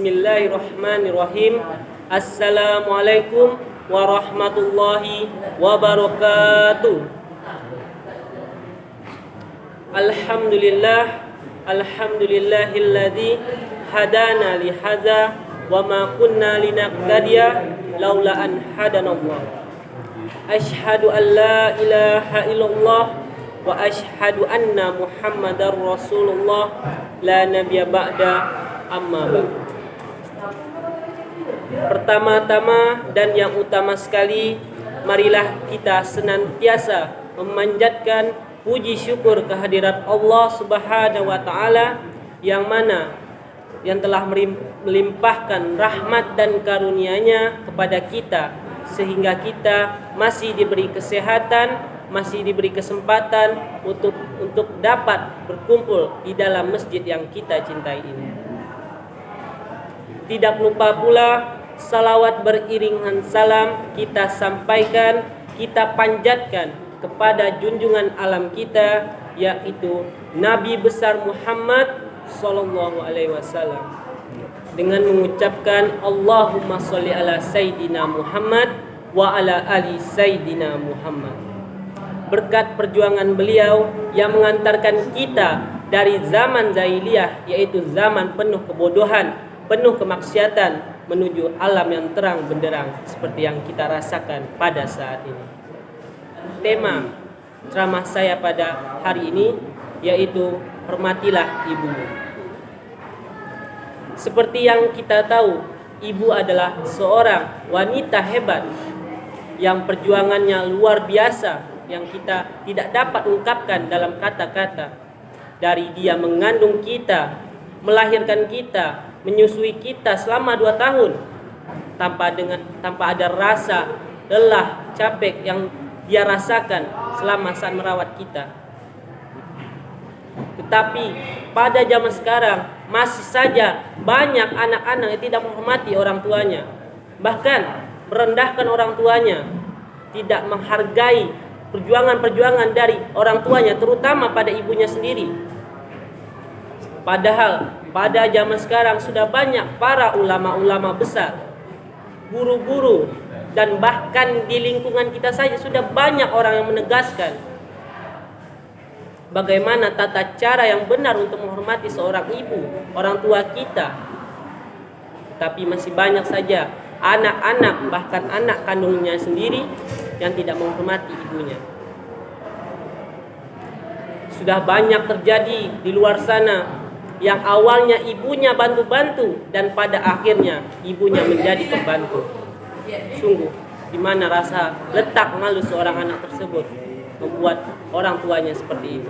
Bismillahirrahmanirrahim. Assalamualaikum warahmatullahi wabarakatuh. Alhamdulillahilladzi hadana li hadza wa ma kunna linahtadiya laula an hadanallah. Asyhadu an la ilaha illallah wa asyhadu anna Muhammadar Rasulullah la nabiyya ba'da amma ba'd. Pertama-tama dan yang utama sekali, marilah kita senantiasa memanjatkan puji syukur kehadirat Allah Subhanahu wa taala yang telah melimpahkan rahmat dan karunia-Nya kepada kita sehingga kita masih diberi kesehatan, masih diberi kesempatan untuk dapat berkumpul di dalam masjid yang kita cintai ini. Tidak lupa pula salawat beriringan salam kita sampaikan, kita panjatkan kepada junjungan alam kita, yaitu Nabi besar Muhammad sallallahu alaihi wasallam, dengan mengucapkan Allahumma sholli ala Sayyidina Muhammad wa ala ali Sayyidina Muhammad. Berkat perjuangan beliau yang mengantarkan kita dari zaman jahiliyah, yaitu zaman penuh kebodohan, penuh kemaksiatan, menuju alam yang terang benderang seperti yang kita rasakan pada saat ini. Tema ceramah saya pada hari ini yaitu hormatilah ibumu. Seperti yang kita tahu, ibu adalah seorang wanita hebat yang perjuangannya luar biasa, yang kita tidak dapat ungkapkan dalam kata-kata. Dari dia mengandung kita, melahirkan kita, menyusui kita selama 2 tahun tanpa ada rasa lelah, capek yang dia rasakan selama saat merawat kita. Tetapi pada zaman sekarang masih saja banyak anak-anak yang tidak menghormati orang tuanya, bahkan merendahkan orang tuanya, tidak menghargai perjuangan-perjuangan dari orang tuanya, terutama pada ibunya sendiri. Padahal pada zaman sekarang sudah banyak para ulama-ulama besar, guru-guru, dan bahkan di lingkungan kita saja sudah banyak orang yang menegaskan bagaimana tata cara yang benar untuk menghormati seorang ibu, orang tua kita. Tapi masih banyak saja anak-anak, bahkan anak kandungnya sendiri yang tidak menghormati ibunya. Sudah banyak terjadi di luar sana yang awalnya ibunya bantu-bantu dan pada akhirnya ibunya menjadi pembantu. Sungguh, di mana rasa letak malu seorang anak tersebut membuat orang tuanya seperti itu.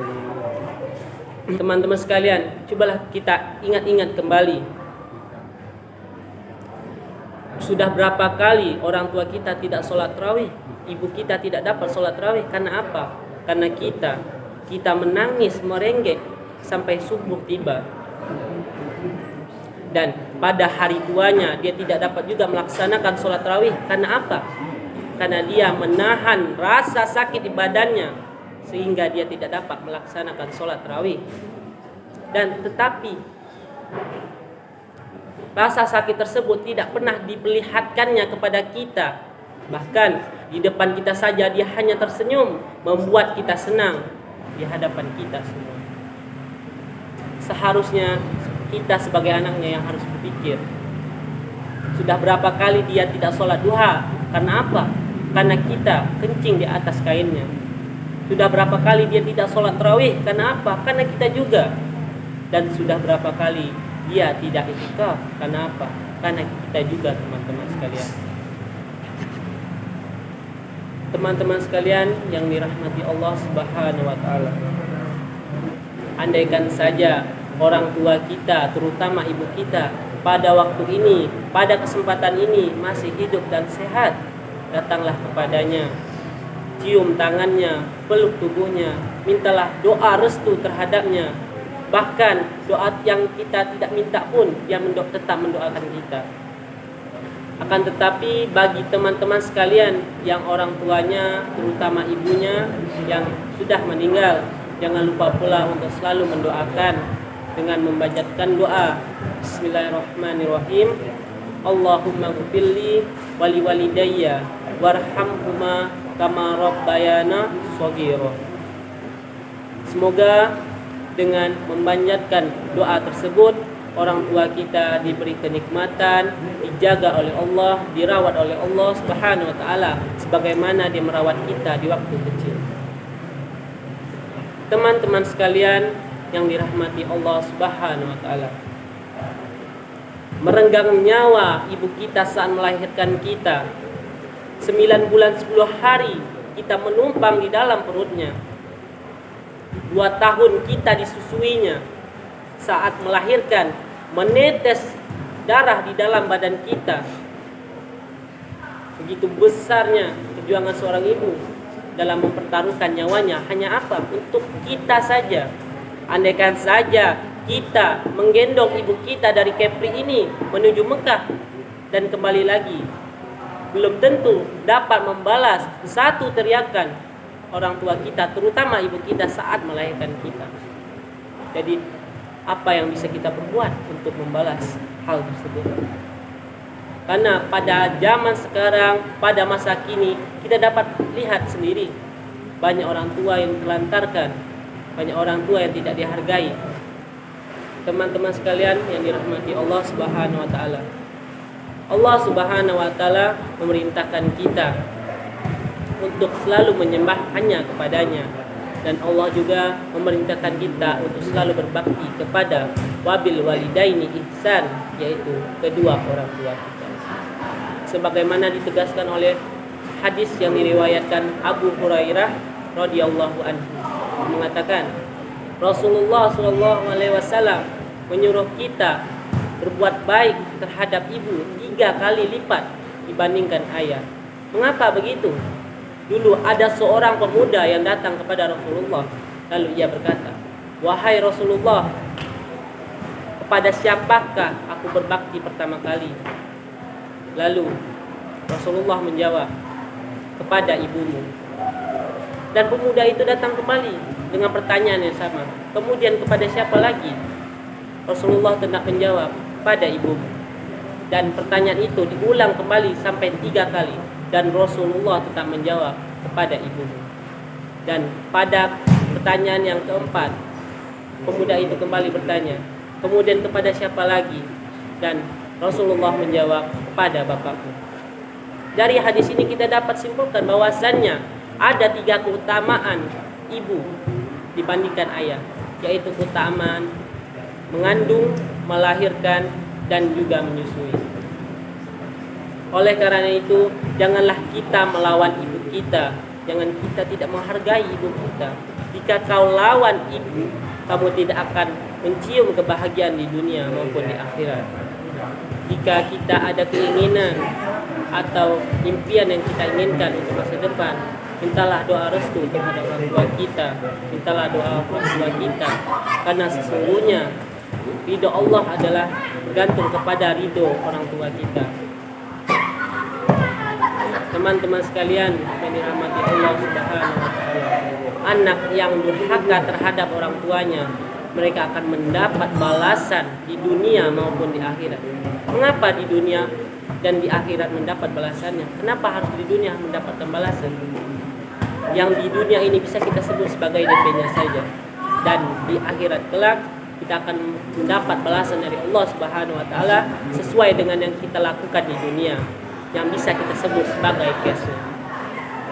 Teman-teman sekalian, cobalah kita ingat-ingat kembali. Sudah berapa kali orang tua kita tidak sholat tarawih, ibu kita tidak dapat sholat tarawih. Karena apa? Karena kita menangis, merenggek sampai subuh tiba. Dan pada hari tuanya dia tidak dapat juga melaksanakan sholat tarawih. Karena apa? Karena dia menahan rasa sakit di badannya sehingga dia tidak dapat melaksanakan sholat tarawih. Dan tetapi rasa sakit tersebut tidak pernah diperlihatkannya kepada kita. Bahkan di depan kita saja dia hanya tersenyum, membuat kita senang di hadapan kita semua. Seharusnya kita sebagai anaknya yang harus berpikir, sudah berapa kali dia tidak sholat duha. Karena apa? Karena kita kencing di atas kainnya. Sudah berapa kali dia tidak sholat tarawih. Karena apa? Karena kita juga. Dan sudah berapa kali dia tidak iktikaf. Karena apa? Karena kita juga, teman-teman sekalian. Teman-teman sekalian yang dirahmati Allah Subhanahu wa taala. Andaikan saja orang tua kita, terutama ibu kita, pada waktu ini, pada kesempatan ini masih hidup dan sehat, datanglah kepadanya, cium tangannya, peluk tubuhnya, mintalah doa restu terhadapnya. Bahkan doa yang kita tidak minta pun dia tetap mendoakan kita. Akan tetapi bagi teman-teman sekalian yang orang tuanya, terutama ibunya yang sudah meninggal, jangan lupa pula untuk selalu mendoakan dengan membacakan doa Bismillahirrahmanirrahim. Allahumma ghfirli wali walidayya warhamhuma kama rabbayana shaghira. Semoga dengan memanjatkan doa tersebut, orang tua kita diberi kenikmatan, dijaga oleh Allah, dirawat oleh Allah Subhanahu wa taala sebagaimana dia merawat kita di waktu kecil. Teman-teman sekalian yang dirahmati Allah Subhanahu wa taala, merenggang nyawa ibu kita saat melahirkan kita, 9 bulan 10 hari kita menumpang di dalam perutnya, 2 tahun kita disusuinya. Saat melahirkan menetes darah di dalam badan kita. Begitu besarnya perjuangan seorang ibu dalam mempertaruhkan nyawanya, hanya apa? Untuk kita saja. Andaikan saja kita menggendong ibu kita dari Kepri ini menuju Mekah dan kembali lagi, belum tentu dapat membalas satu teriakan orang tua kita, terutama ibu kita saat melahirkan kita. Jadi apa yang bisa kita perbuat untuk membalas hal tersebut? Karena pada zaman sekarang, pada masa kini, kita dapat lihat sendiri banyak orang tua yang telantarkan, banyak orang tua yang tidak dihargai. Teman-teman sekalian yang dirahmati Allah Subhanahu wa taala, Allah Subhanahu wa taala memerintahkan kita untuk selalu menyembah hanya kepadanya, dan Allah juga memerintahkan kita untuk selalu berbakti kepada wabil walidaini ihsan, yaitu kedua orang tua kita. Sebagaimana ditegaskan oleh hadis yang diriwayatkan Abu Hurairah radhiyallahu anhu, mengatakan Rasulullah sallallahu alaihi wasallam menyuruh kita berbuat baik terhadap ibu 3 kali lipat dibandingkan ayah. Mengapa begitu? Dulu ada seorang pemuda yang datang kepada Rasulullah, lalu ia berkata, "Wahai Rasulullah, kepada siapakah aku berbakti pertama kali?" Lalu Rasulullah menjawab, "Kepada ibumu." Dan pemuda itu datang kembali dengan pertanyaan yang sama. Kemudian kepada siapa lagi? Rasulullah tetap menjawab, "Pada ibumu." Dan pertanyaan itu diulang kembali sampai 3 kali. Dan Rasulullah tetap menjawab, "Kepada ibumu." Dan pada pertanyaan yang keempat, pemuda itu kembali bertanya, "Kemudian kepada siapa lagi?" Dan Rasulullah menjawab, "Kepada bapakmu." Dari hadis ini kita dapat simpulkan bahwasannya ada 3 keutamaan ibu dibandingkan ayah, yaitu keutamaan mengandung, melahirkan, dan juga menyusui. Oleh karena itu, janganlah kita melawan ibu kita. Jangan kita tidak menghargai ibu kita. Jika kau lawan ibu, kamu tidak akan mencium kebahagiaan di dunia maupun di akhirat. Jika kita ada keinginan atau impian yang kita inginkan untuk masa depan, mintalah doa restu terhadap orang tua kita, mintalah doa orang tua kita, karena sesungguhnya ridho Allah adalah bergantung kepada ridho orang tua kita. Teman-teman sekalian yang dirahmati Allah Subhanahu wa taala, anak yang durhaka terhadap orang tuanya, mereka akan mendapat balasan di dunia maupun di akhirat. Mengapa di dunia dan di akhirat mendapat balasannya? Kenapa harus di dunia mendapatkan balasan? Yang di dunia ini bisa kita sebut sebagai DP-nya saja, dan di akhirat kelak kita akan mendapat balasan dari Allah Subhanahu wa taala sesuai dengan yang kita lakukan di dunia, yang bisa kita sebut sebagai cash-nya.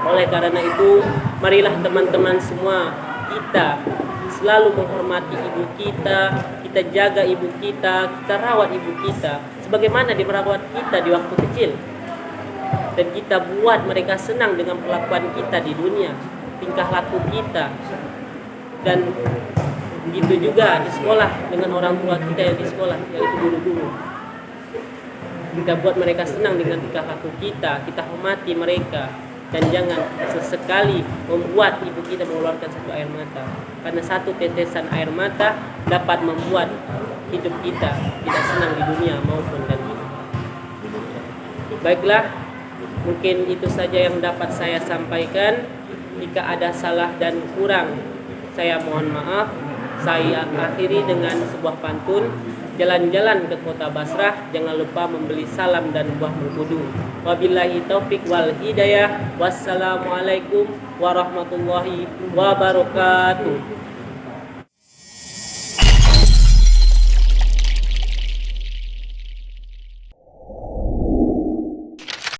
Oleh karena itu, marilah teman-teman semua kita selalu menghormati ibu kita, kita jaga ibu kita rawat ibu kita sebagaimana dia merawat kita di waktu kecil. Dan kita buat mereka senang dengan perlakuan kita di dunia, tingkah laku kita. Dan begitu juga di sekolah dengan orang tua kita yang di sekolah, yaitu guru-guru. Kita buat mereka senang dengan tingkah laku kita, kita hormati mereka. Dan jangan sesekali membuat ibu kita mengeluarkan satu air mata, karena satu tetesan air mata dapat membuat hidup kita tidak senang di dunia maupun di akhirat. Baiklah, mungkin itu saja yang dapat saya sampaikan. Jika ada salah dan kurang, saya mohon maaf. Saya akhiri dengan sebuah pantun. Jalan-jalan ke kota Basrah, jangan lupa membeli salam dan buah mengkudu. Wabillahi taufik wal hidayah. Wassalamualaikum warahmatullahi wabarakatuh.